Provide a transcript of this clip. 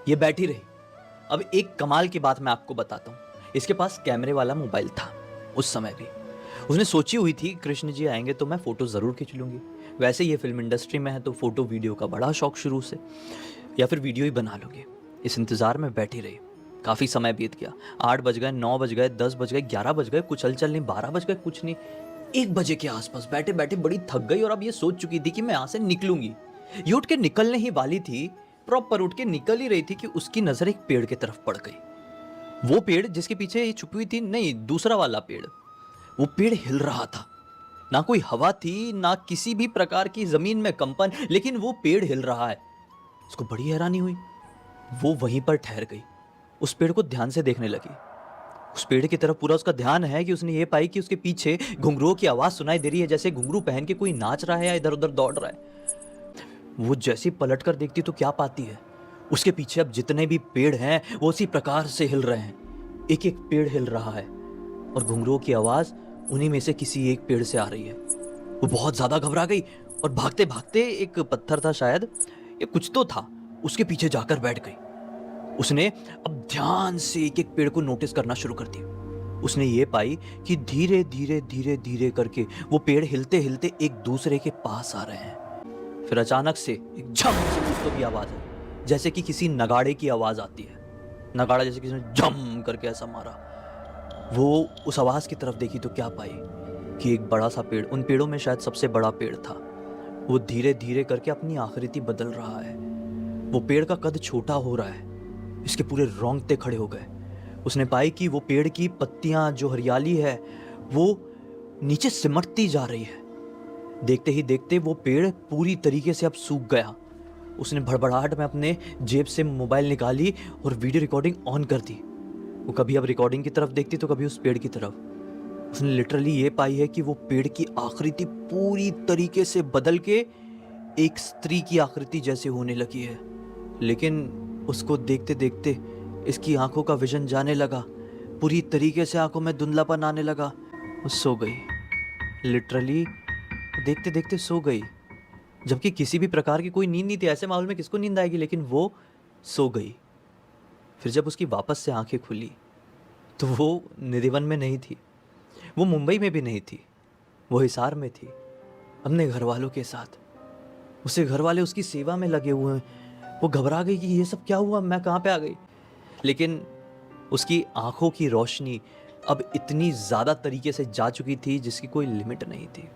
ये बैठी रही। अब एक कमाल की बात मैं आपको बताता हूँ, इसके पास कैमरे वाला मोबाइल था उस समय भी। उसने सोची हुई थी कृष्ण जी आएंगे तो मैं फ़ोटो ज़रूर खींच लूँगी। वैसे ये फ़िल्म इंडस्ट्री में है तो फ़ोटो वीडियो का बड़ा शौक शुरू से, या फिर वीडियो ही बना लूँगी। इस इंतज़ार में बैठी रही। काफ़ी समय बीत गया, 8 बज गए, 9 बज गए, 10 बज गए, 11 बज गए, कुछ हलचल नहीं, 12 बज गए, कुछ नहीं। 1 बजे के आसपास बैठे-बैठे बड़ी थक गई और अब ये सोच चुकी थी कि मैं यहाँ से निकलूँगी। ये उठ के निकलने ही वाली थी, प्रॉपर उठ के निकल ही रही थी कि उसकी नज़र एक पेड़ की तरफ पड़ गई। वो पेड़ जिसके पीछे ये छुपी हुई थी, नहीं, दूसरा वाला पेड़। वो पेड़ हिल रहा था। ना कोई हवा थी, ना किसी भी प्रकार की ज़मीन में कंपन, लेकिन वो पेड़ हिल रहा है। उसको बड़ी हैरानी हुई। वो वहीं पर ठहर गई। उस पेड़ को ध्यान से देखने लगी। उस पेड़ की तरफ पूरा उसका ध्यान है कि उसने ये पाई कि उसके पीछे घुंघरुओं की आवाज़ सुनाई दे रही है, जैसे घुंघरू पहन के कोई नाच रहा है या इधर-उधर दौड़ रहा है। वो जैसी पलट कर देखती तो क्या पाती है, उसके पीछे अब जितने भी पेड़ हैं वो उसी प्रकार से हिल रहे हैं। एक एक पेड़ हिल रहा है और घुंघरुओं की आवाज़ उन्हीं में से किसी एक पेड़ से आ रही है। वो बहुत ज़्यादा घबरा गई और भागते भागते, एक पत्थर था शायद, ये कुछ तो था, उसके पीछे जाकर बैठ गई। उसने अब ध्यान से एक एक पेड़ को नोटिस करना शुरू कर दिया। उसने ये पाई कि धीरे धीरे धीरे धीरे करके वो पेड़ हिलते हिलते एक दूसरे के पास आ रहे हैं। फिर अचानक से एक झम से कुछ तो भी आवाज आई, जैसे कि किसी नगाड़े की आवाज आती है। नगाड़ा जैसे किसी ने झम करके ऐसा मारा। वो उस आवाज की तरफ देखी तो क्या पाई कि एक बड़ा सा पेड़, उन पेड़ों में शायद सबसे बड़ा पेड़ था, वो धीरे धीरे करके अपनी आकृति बदल रहा है। वो पेड़ का कद छोटा हो रहा है। इसके पूरे रोंगटे खड़े हो गए। उसने पाई कि वो पेड़ की पत्तियां, जो हरियाली है, वो नीचे सिमटती जा रही है। देखते ही देखते वो पेड़ पूरी तरीके से अब सूख गया। उसने भड़बड़ाहट में अपने जेब से मोबाइल निकाली और वीडियो रिकॉर्डिंग ऑन कर दी। वो कभी अब रिकॉर्डिंग की तरफ देखती तो कभी उस पेड़ की तरफ। उसने लिटरली ये पाई है कि वो पेड़ की आकृति पूरी तरीके से बदल के एक स्त्री की आकृति जैसे होने लगी है। लेकिन उसको देखते देखते इसकी आंखों का विजन जाने लगा, पूरी तरीके से आंखों में धुंधलापन आने लगा। वो सो गई, लिटरली देखते देखते सो गई, जबकि किसी भी प्रकार की कोई नींद नहीं थी। ऐसे माहौल में किसको नींद आएगी, लेकिन वो सो गई। फिर जब उसकी वापस से आंखें खुली तो वो निधिवन में नहीं थी, वो मुंबई में भी नहीं थी, वो हिसार में थी, अपने घर वालों के साथ। उसके घर वाले उसकी सेवा में लगे हुए हैं। वो घबरा गई कि ये सब क्या हुआ, मैं कहाँ पे आ गई। लेकिन उसकी आंखों की रोशनी अब इतनी ज़्यादा तरीके से जा चुकी थी जिसकी कोई लिमिट नहीं थी।